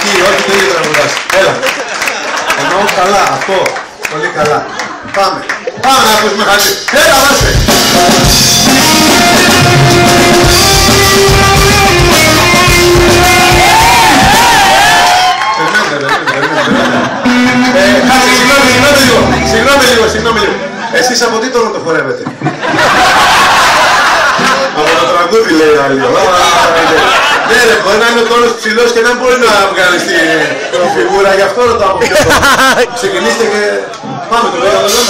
Εκεί, όχι το ίδιο τραγουδάς. Έλα. Εννοώ καλά, αυτό. Πολύ καλά. Πάμε. Πάμε να ακούσουμε χαρτί. Έλα, βάστε. Συγγνώμη λίγο. Εσείς από τι τόνο το χορεύετε? Από το τραγούδι λέει ένα λίγο. Ναι ρε, μπορεί να είναι ο τόνος ψηλός και να μπορεί να βγάλεις τη φιγούρα, γι' αυτό ρωτάω από ποιο τόνο. Ξεκινήστε και πάμε το λέω, το λέω.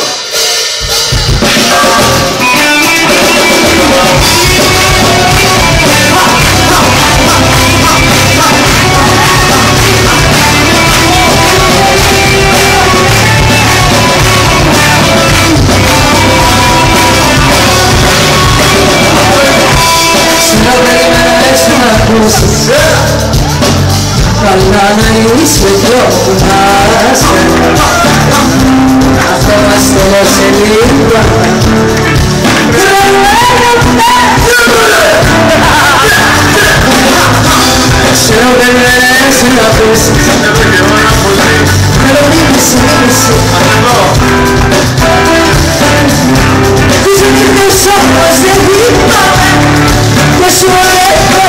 Καλά να είσαι δυο που να είσαι. Αυτό μας θέλω σε λίγο. Ξέρω δεν αρέσει να πεις. Αλλά μίμησε. Τις νύχτες όμως δεν είπαμε και σου έχω.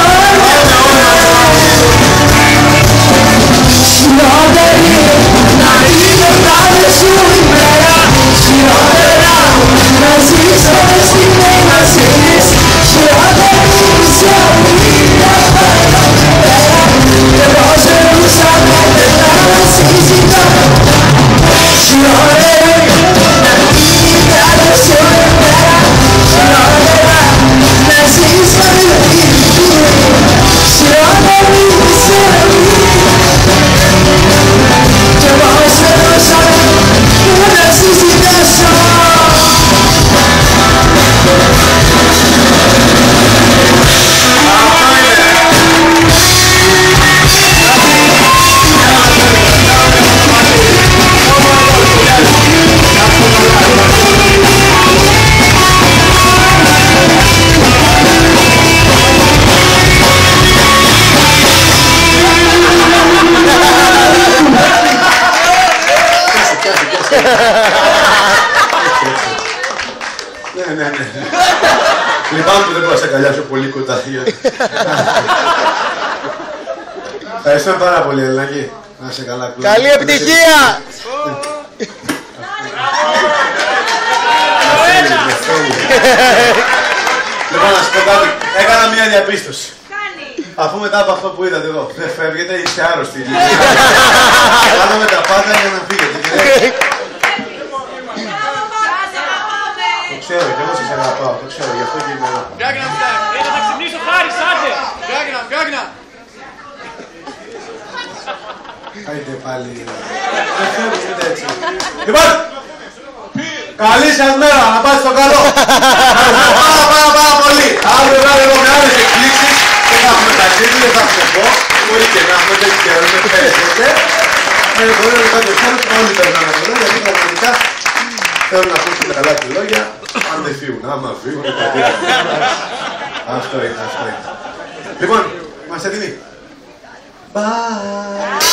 Να είναι κάθε σου ημέρα. Χειρότερα να ζεις όλες την εμασίες. Χειρότερη σε αμήνια παραπέρα. Και πώς ζερούσα κάθε να συζητώ. Χειρότερη να είναι κάθε σου ημέρα. Χειρότερα να ζεις όλες την εμασίες. Χειρότερη σε αμήνια. Και πώς ζερούσα να συζητήσω. Ναι. Λυπάμαι που δεν μπορώ να σε αγκαλιάσω πολύ κοντά. Ευχαριστώ πάρα πολύ, Ελληνάκη. Να είσαι καλά. Καλή επιτυχία! Λοιπόν, να σου πω κάτι. Έκανα μια διαπίστωση. Αφού μετά από αυτό που είδατε εδώ δεν φεύγετε, είστε άρρωστοι. Κάναμε τα πάντα για να φύγετε. Το ξέρω, και εγώ σας αγαπάω. Το ξέρω, γι' αυτό και είμαι εδώ. Φιάγνα, θα ξυπνήσω, Χάρης, άντε! Φιάγνα! Άιντε πάλι. Δεν φεύγεις ούτε έτσι. Λοιπόν, καλή σας μέρα, να πάτε στο καλό. Πάρα πολύ. Αύριο βράδυ εδώ με άλλες εκπλήξεις. Δεν θα έχουμε ταξίδι, δεν θα σας πω. Μπορεί και να έχουμε, δεν ξέρω, με πέσετε. Μπορεί να κάποιος άλλος, όλοι περνάνε από εδώ, γιατί πραγματικά θέλω να ακούσουν καλά τη λόγια, αν δεν φύγουν. Άμα φύγουν, αυτό είναι. Λοιπόν, είμαστε έτοιμοι. Bye.